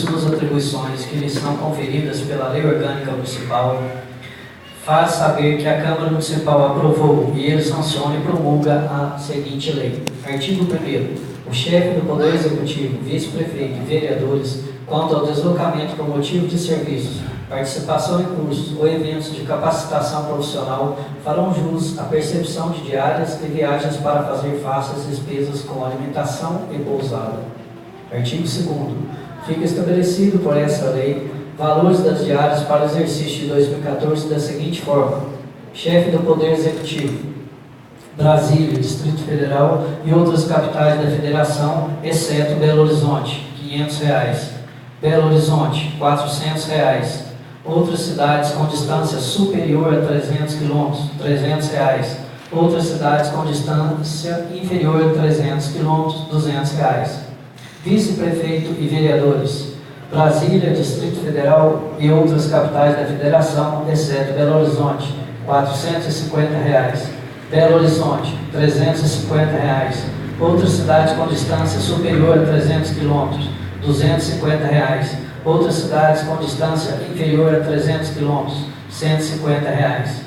suas atribuições que lhe são conferidas pela Lei Orgânica Municipal, faz saber que a Câmara Municipal aprovou e ele sanciona e promulga a seguinte lei. Artigo 1º. O chefe do Poder Executivo, vice-prefeito e vereadores, quanto ao deslocamento por motivo de serviços, participação em cursos ou eventos de capacitação profissional, farão jus à percepção de diárias e viagens para fazer face às despesas com alimentação e pousada. Artigo 2º. Fica estabelecido por essa lei valores das diárias para o exercício de 2014 da seguinte forma: chefe do Poder Executivo, Brasília, Distrito Federal e outras capitais da Federação, exceto Belo Horizonte, R$ 500. Belo Horizonte, R$ 400. Outras cidades com distância superior a 300 km, R$ 300. Outras cidades com distância inferior a 300 km, R$ 200. Vice-prefeito e vereadores, Brasília, Distrito Federal e outras capitais da Federação, exceto Belo Horizonte, R$ 450. Belo Horizonte, R$ 350. Outras cidades com distância superior a 300 km, R$ 250. Outras cidades com distância inferior a 300 km, R$ 150.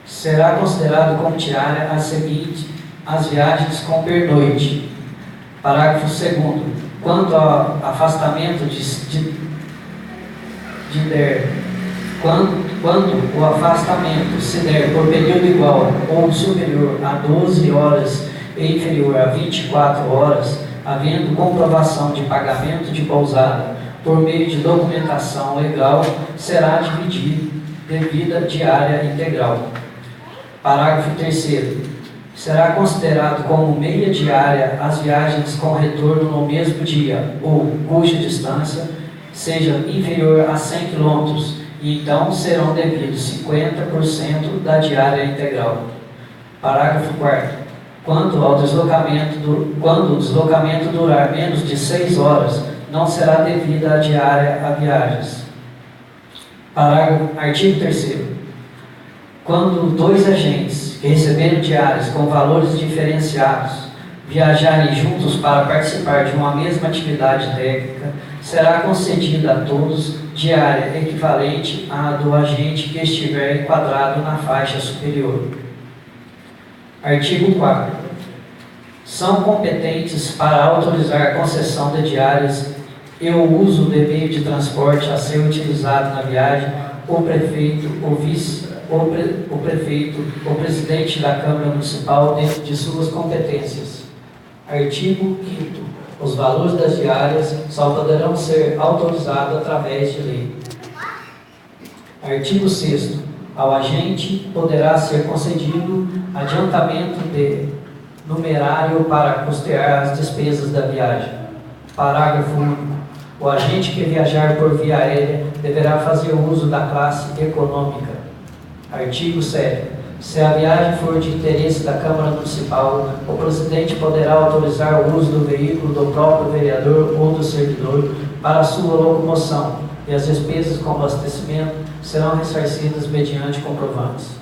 Será considerado como diária as viagens com pernoite. Parágrafo 2º. Quanto ao afastamento quando o afastamento se der por período igual ou superior a 12 horas e inferior a 24 horas, havendo comprovação de pagamento de pousada por meio de documentação legal, será devida diária integral. Parágrafo 3º. Será considerado como meia diária as viagens com retorno no mesmo dia ou cuja distância seja inferior a 100 km, e então serão devidos 50% da diária integral. Parágrafo 4º. Quando o deslocamento durar menos de 6 horas, não será devida a diária a viagens. Artigo 3º. Quando dois agentes que receberam diárias com valores diferenciados viajarem juntos para participar de uma mesma atividade técnica, será concedida a todos diária equivalente à do agente que estiver enquadrado na faixa superior. Artigo 4º. São competentes para autorizar a concessão de diárias e o uso de meio de transporte a ser utilizado na viagem o prefeito, o prefeito, o presidente da Câmara Municipal dentro de suas competências. Artigo 5º. Os valores das diárias só poderão ser autorizados através de lei. Artigo 6º. Ao agente poderá ser concedido adiantamento de numerário para custear as despesas da viagem. Parágrafo único. O agente que viajar por via aérea deverá fazer uso da classe econômica. Artigo 7º. Se a viagem for de interesse da Câmara Municipal, o presidente poderá autorizar o uso do veículo do próprio vereador ou do servidor para sua locomoção, e as despesas com abastecimento serão ressarcidas mediante comprovantes.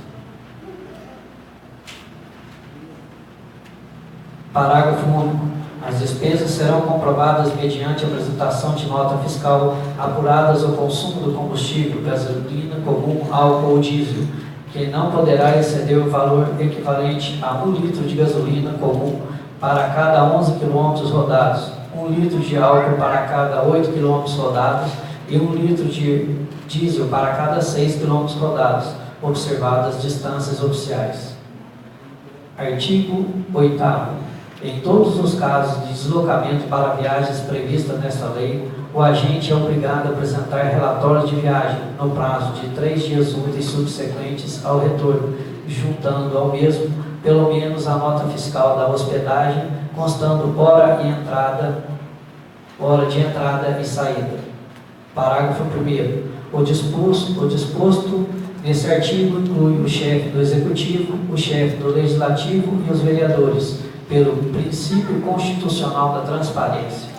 Parágrafo único. As despesas serão comprovadas mediante apresentação de nota fiscal apuradas ao consumo do combustível, gasolina comum, álcool ou diesel, que não poderá exceder o valor equivalente a 1 litro de gasolina comum para cada 11 km rodados, 1 litro de álcool para cada 8 km rodados e 1 litro de diesel para cada 6 km rodados, observadas distâncias oficiais. Artigo 8º. Em todos os casos de deslocamento para viagens previstas nesta lei, o agente é obrigado a apresentar relatório de viagem no prazo de 3 dias úteis subsequentes ao retorno, juntando ao mesmo pelo menos a nota fiscal da hospedagem, constando hora de entrada e saída. Parágrafo 1º. O disposto nesse artigo inclui o chefe do Executivo, o chefe do Legislativo e os vereadores, pelo princípio constitucional da transparência.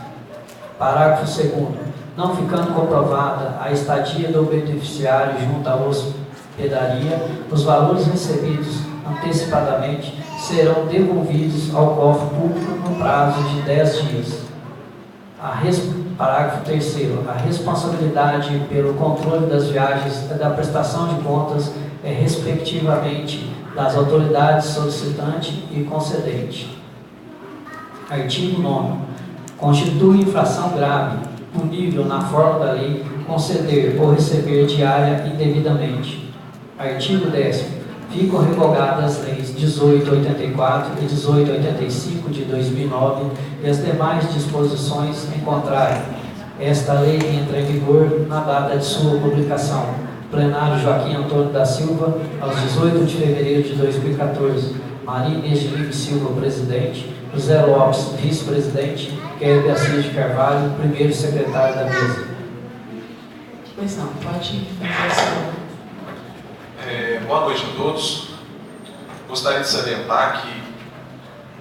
Parágrafo 2º. Não ficando comprovada a estadia do beneficiário junto à hospedaria, os valores recebidos antecipadamente serão devolvidos ao cofre público no prazo de 10 dias. Parágrafo 3º. A responsabilidade pelo controle das viagens e da prestação de contas é, respectivamente, das autoridades solicitante e concedente. Artigo 9º. Constitui infração grave, punível na forma da lei, conceder ou receber diária indevidamente. Artigo 10º. Ficam revogadas as leis 1884 e 1885 de 2009 e as demais disposições em contrário. Esta lei entra em vigor na data de sua publicação. Plenário Joaquim Antônio da Silva, aos 18 de fevereiro de 2014. Maria Inês de Lima Silva, presidente. José Lopes, vice-presidente. Kelly Assis de Carvalho, primeiro secretário da mesa. Pois não, pode fazer a sua. Boa noite a todos. Gostaria de salientar que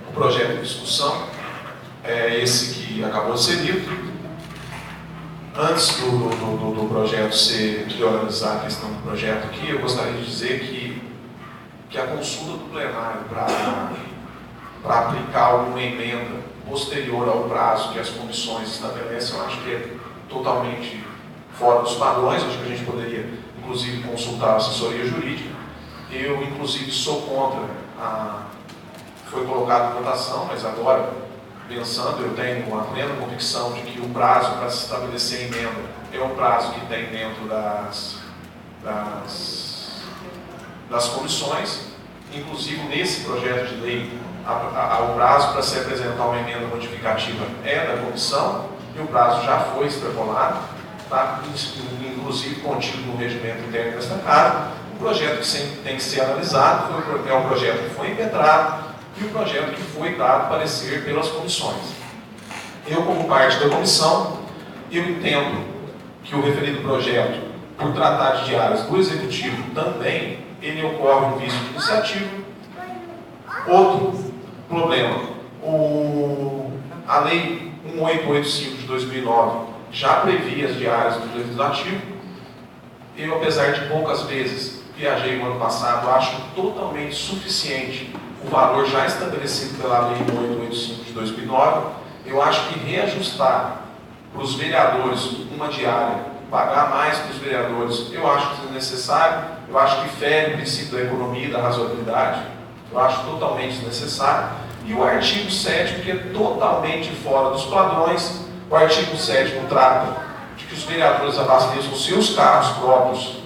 o projeto de discussão é esse que acabou de ser lido. Antes do projeto ser priorizar a questão do projeto aqui, eu gostaria de dizer que a consulta do plenário para aplicar alguma emenda posterior ao prazo que as comissões estabelecem, eu acho que é totalmente fora dos padrões. Acho que a gente poderia, inclusive, consultar a assessoria jurídica. Eu, inclusive, sou contra foi colocado em votação, mas agora, pensando, eu tenho uma plena convicção de que o prazo para se estabelecer emenda é um prazo que tem dentro das comissões. Inclusive, nesse projeto de lei, o prazo para se apresentar uma emenda modificativa é da comissão, e o prazo já foi extrapolado, tá? Inclusive contido no regimento interno desta casa. O projeto que sempre tem que ser analisado é um projeto que foi impetrado e o projeto que foi dado parecer pelas comissões. Eu, como parte da comissão, eu entendo que o referido projeto, por tratar de diárias do Executivo também, ele ocorre em vício de iniciativa. Outro problema, a Lei 1885 de 2009 já previa as diárias do Legislativo. Eu, apesar de poucas vezes viajei no ano passado, acho totalmente suficiente o valor já estabelecido pela Lei 1885 de 2009. Eu acho que reajustar para os vereadores uma diária, pagar mais para os vereadores, eu acho que é necessário. Eu acho que fere o princípio da economia e da razoabilidade. Eu acho totalmente desnecessário. E o artigo 7º, que é totalmente fora dos padrões. O artigo 7º trata de que os vereadores abasteçam seus carros próprios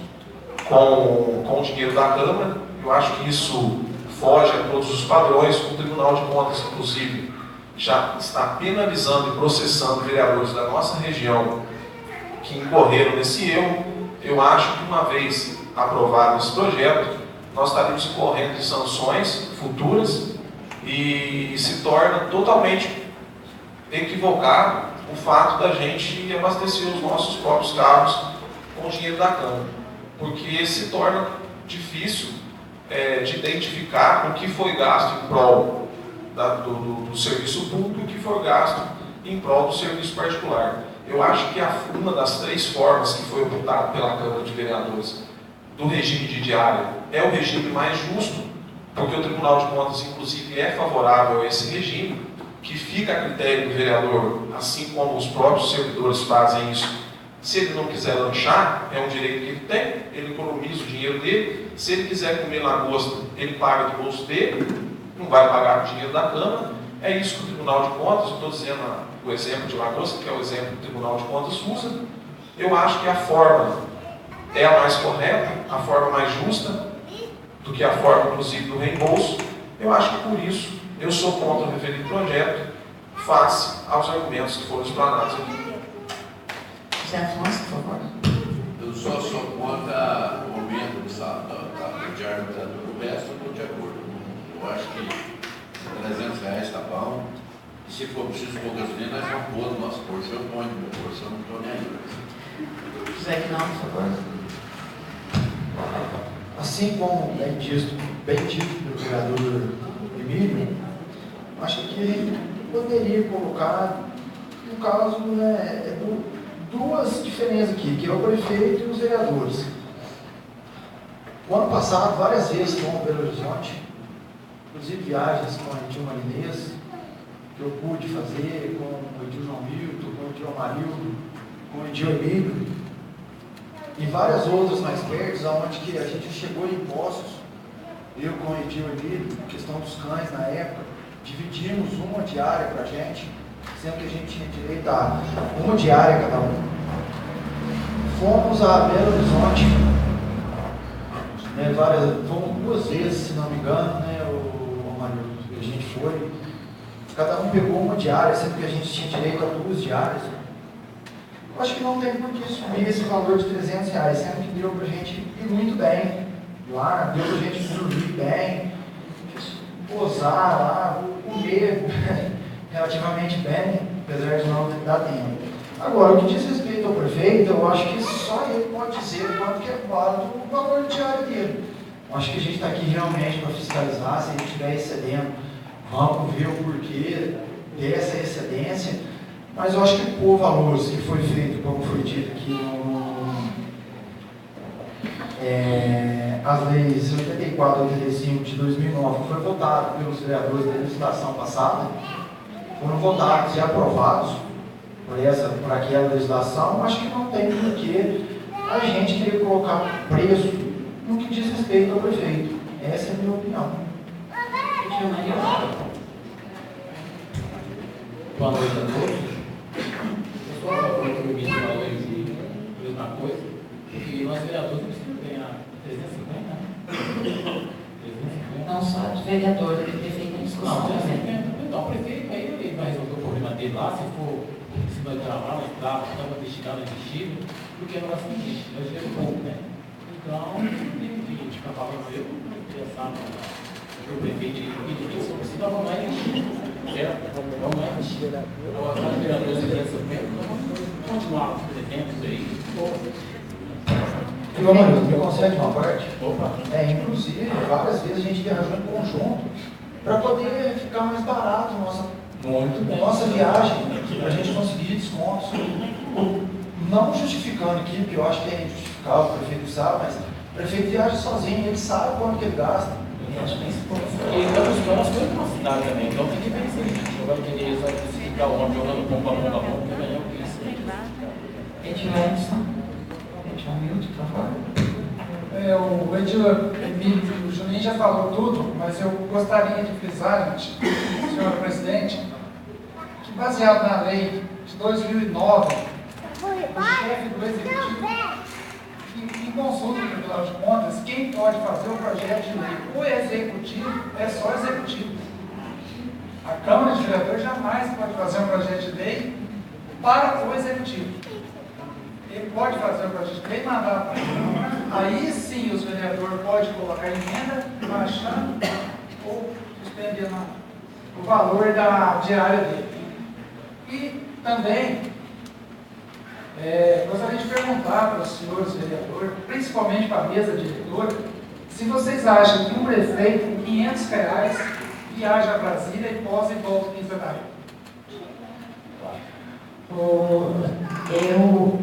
com o dinheiro da Câmara. Eu acho que isso foge a todos os padrões. O Tribunal de Contas, inclusive, já está penalizando e processando vereadores da nossa região que incorreram nesse erro. Eu acho que, uma vez aprovado esse projeto, nós estaremos incorrendo em sanções futuras e se torna totalmente equivocado o fato da gente abastecer os nossos próprios carros com o dinheiro da Câmara, porque se torna difícil de identificar o que foi gasto em prol do serviço público e o que foi gasto em prol do serviço particular. Eu acho que uma das três formas que foi optada pela Câmara de Vereadores do regime de diária é o regime mais justo, porque o Tribunal de Contas, inclusive, é favorável a esse regime, que fica a critério do vereador, assim como os próprios servidores fazem isso. Se ele não quiser lanchar, é um direito que ele tem, ele economiza o dinheiro dele. Se ele quiser comer lagosta, ele paga do bolso dele, não vai pagar com o dinheiro da Câmara. É isso que o Tribunal de Contas, eu estou dizendo o exemplo de lagosta, que é o exemplo que o Tribunal de Contas usa. Eu acho que a forma é a mais correta, a forma mais justa, do que a forma, inclusive, do reembolso. Eu acho que, por isso, eu sou contra o referido projeto, face aos argumentos que foram explanados aqui. José Afonso, por favor. Eu só sou contra o aumento de árbitro do resto, eu estou de acordo. Eu acho que R$300 está bom. E se for preciso pôr gasolina, nós vamos pôr no nosso bolso. Eu ponho no meu bolso, eu não estou nem aí. José Aguinaldo, por favor. Assim como bem dito pelo vereador Emílio, acho que a gente poderia colocar, no caso, duas diferenças aqui, que é o prefeito e os vereadores. O ano passado, várias vezes, fomos a Belo Horizonte, inclusive viagens com a Edil Marinês, que eu pude fazer com o Edil João Milton, com o Edil Amarildo, com o Edil Emílio, e várias outras mais perto, onde que a gente chegou em Poços, eu com o Edil Emílio, questão dos cães na época, dividimos uma diária para a gente, sendo que a gente tinha direito a uma diária cada um. Fomos a Belo Horizonte, né, fomos 2 vezes, se não me engano, né, o Mario, a gente foi. Cada um pegou uma diária, sendo que a gente tinha direito a 2 diárias. Eu acho que não tem por que subir esse valor de R$300, sendo que deu para a gente ir muito bem lá, deu para a gente dormir bem, posar lá, comer relativamente bem, apesar de não dar tempo. Agora, o que diz respeito ao prefeito, eu acho que só ele pode dizer quanto que é válido o valor diário dele. Eu acho que a gente está aqui realmente para fiscalizar, se ele estiver excedendo, vamos ver o porquê dessa excedência, mas eu acho que por valores que foi feito, como foi dito aqui as leis 84 e 85 de 2009, que foi votado pelos vereadores da legislação passada, foram votados e aprovados por aquela legislação. Acho que não tem porquê a gente querer colocar preço no que diz respeito ao prefeito. Essa é a minha opinião. Boa noite a todos. Eu sou a favor do ministro da lei de mesma coisa, e nós vereadores não precisamos ganhar 350. Não só de vereador, do prefeito em discussão também. Então, o prefeito aí ele vai resolver o problema dele lá, se vai trabalhar, vai estar destinado a investir, porque não vai ser investir, vai ser pouco, né? Então, tem que ficar falando eu, pensar no prefeito e se possível, vamos lá investir. Vamos lá investir. Agora, os vereadores vamos continuar os eventos aí. E, ô Mario, me concede uma parte? Opa! Inclusive, várias vezes a gente viajou em conjunto para poder ficar mais barato nossa viagem, para a gente conseguir descontos. Não justificando aqui, porque eu acho que é injustificável, o prefeito sabe, mas o prefeito viaja sozinho, ele sabe quanto que ele gasta. E estamos coisas na cidade também, então tem que ver isso aí. Não vai querer só ficar o homem jogando bomba, porque ganhou isso. Edilson. Milton, por favor. O Emílio, o Juninho já falou tudo, mas eu gostaria de frisar, senhora presidente, que baseado na lei de 2009, o chefe do executivo, em consulta do Tribunal de Contas, quem pode fazer o projeto de lei? O executivo é só executivo. A Câmara de Vereadores jamais pode fazer um projeto de lei para o executivo. Ele pode fazer o projeto de lei e mandar para a Câmara, aí sim os vereadores podem colocar emenda, baixando ou suspendendo o valor da diária dele. E também gostaria de perguntar para os senhores vereadores, principalmente para a mesa diretora, se vocês acham que um prefeito com R$500 viaja a Brasília e posa e volta 15 da tarde.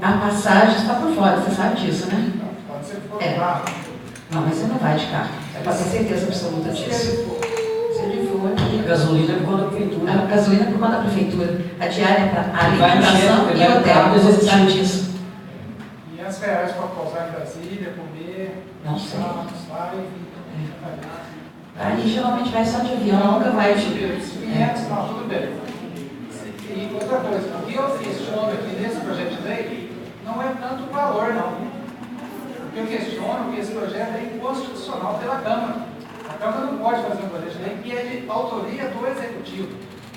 A passagem está por fora, você sabe disso, né? Quando você for lá. Não, mas você não vai de carro. É para ter certeza absoluta disso. Se ele for aqui. A gasolina é por conta da prefeitura. A gasolina é por conta da prefeitura. A diária é para alimentação vai e hotel. Você sabe disso? R$500 para pousar em Brasília, comer, Não sei. sai. Aí geralmente vai só de avião, nunca vai de. 500, não, tudo bem. E outra coisa, o que eu questiono aqui nesse projeto de lei não é tanto o valor, não. O que eu questiono é que esse projeto é inconstitucional pela Câmara. A Câmara não pode fazer um projeto de lei que é de autoria do Executivo.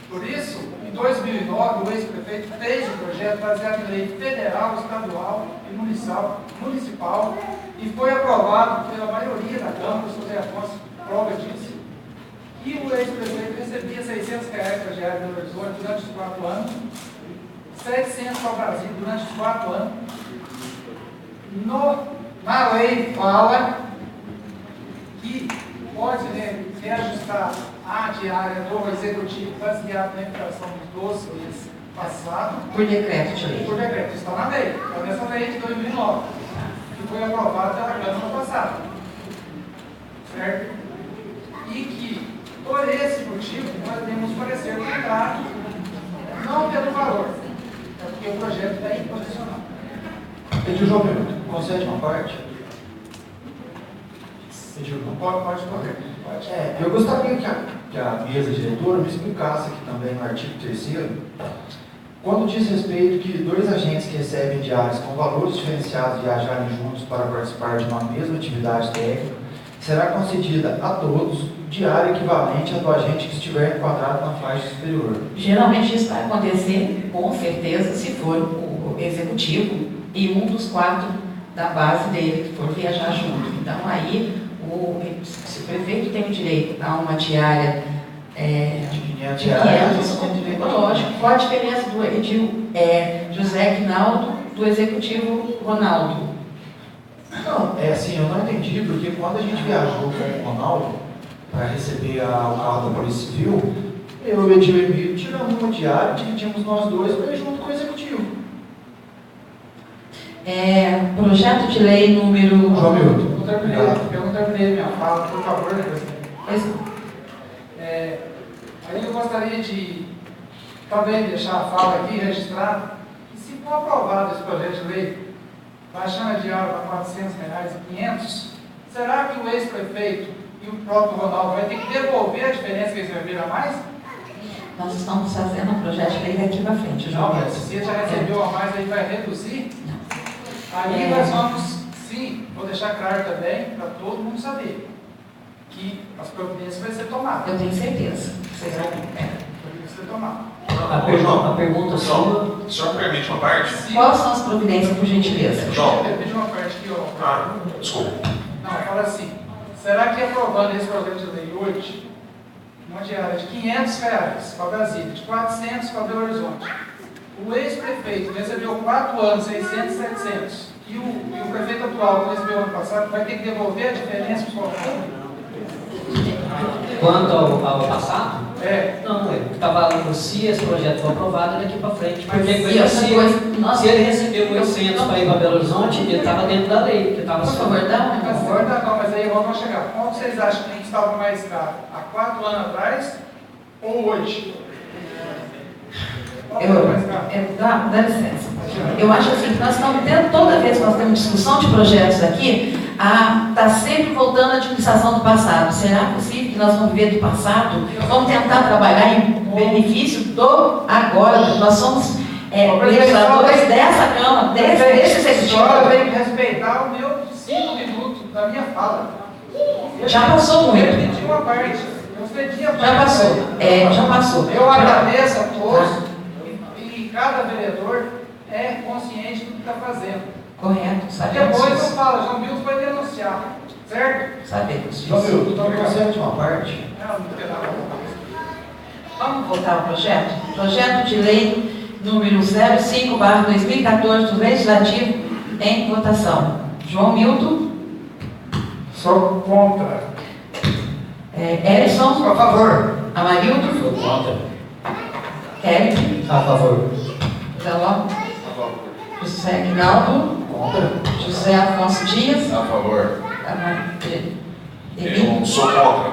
Por isso, em 2009, o ex-prefeito fez um projeto baseado em lei federal, estadual e municipal e foi aprovado pela maioria da Câmara, o José Afonso prova disso. E o ex-prefeito recebia R$600 para a diária do Horizonte durante os 4 anos, 700 para o Brasil durante os 4 anos. Na lei fala que pode reajustar a diária do executivo baseado na inflação dos 12 meses passados. Por decreto de lei. Por decreto, está na lei. Está nessa lei de 2009, que foi aprovada pela Câmara passada. Certo? E que Por esse motivo, nós temos parecer contrário, não pelo valor, é porque o projeto está inconstitucional. Pediu João Milton, concede uma parte? Não pode correr. Pode. Eu gostaria que a mesa diretora me explicasse aqui também no artigo 3º, quando diz respeito que 2 agentes que recebem diárias com valores diferenciados viajarem juntos para participar de uma mesma atividade técnica, será concedida a todos diária equivalente à do agente que estiver enquadrado na faixa superior. Geralmente isso vai acontecer, com certeza, se for o executivo e um dos 4 da base dele que for viajar junto. Então, aí, se o prefeito tem o direito a uma diária de 500 500, lógico, qual a diferença do edil José Quinaldo do executivo Ronaldo? Não, assim, eu não entendi, porque quando a gente viajou com o Ronaldo para receber o carro da Polícia Civil, eu e o Edil Emílio tiramos uma diária, dividimos nós 2 para ir junto com o executivo. Projeto de lei número... João Milton. Eu não terminei minha fala, por favor, presidente. Aí eu gostaria de também deixar a fala aqui registrada, que se for aprovado esse projeto de lei, baixando a diária para R$400 e 500, será que o ex-prefeito e o próprio Ronaldo vai ter que devolver a diferença que eles receberam a mais? Nós estamos fazendo um projeto de lei daqui para frente, João. Não, mas se ele já recebeu a mais, aí vai reduzir? Não. Aí nós vamos, sim, vou deixar claro também, para todo mundo saber, que as providências vão ser tomadas. Eu tenho certeza. Vocês vão ser tomadas. A pergunta sua... O senhor permite uma parte? Quais são as providências, por gentileza? João. Eu pedi uma parte aqui, ó. Ah, desculpa. Não, fala assim, será que aprovando esse projeto de lei hoje, uma diária de R$500 para Brasília, de 400 para Belo Horizonte, o ex-prefeito recebeu 4 anos, 600, 700, e o prefeito atual que recebeu ano passado vai ter que devolver a diferença para o público? Quanto ao passado? Não, se esse projeto for aprovado daqui para frente, Mas porque se ele recebeu 800 para ir para Belo Horizonte, ele estava dentro da lei, porque estava Por favor, dá mas aí vamos chegar. Qual vocês acham que estava mais caro? Há 4 anos atrás ou hoje? Dá licença. Eu acho assim que nós estamos tendo, toda vez que nós temos discussão de projetos aqui, está sempre voltando à administração do passado. Será possível que nós vamos viver do passado? Vamos tentar trabalhar em benefício do agora. Nós somos legisladores dessa Câmara, desse Executivo. Eu tenho que respeitar o meu 5 minutos da minha fala. Já passou muito. Eu pedi uma parte. Eu cedi a parte. Já passou. Já passou. Eu agradeço a todos e cada vereador é consciente do que está fazendo. Correto, sabemos Depois eu isso. falo, João Milton vai denunciar, certo? Sabemos João isso. Milton, então concede uma parte? Não tem nada. Vamos voltar ao projeto? Projeto de lei número 05/2014 do Legislativo em votação. João Milton. Sou contra. Erison. A favor. Amarildo. Sou contra. Kelly. A favor. Zeló. José Guinaldo. Contra. José Afonso Dias. A favor. Eu sou contra.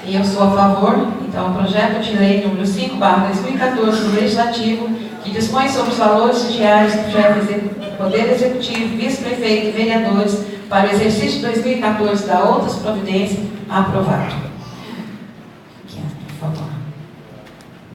E eu sou a favor. Então, o projeto de lei número 5/2014 do Legislativo, que dispõe sobre os valores diários do chefe do Poder Executivo, vice-prefeito e vereadores para o exercício de 2014 da outras providências, aprovado. Por favor.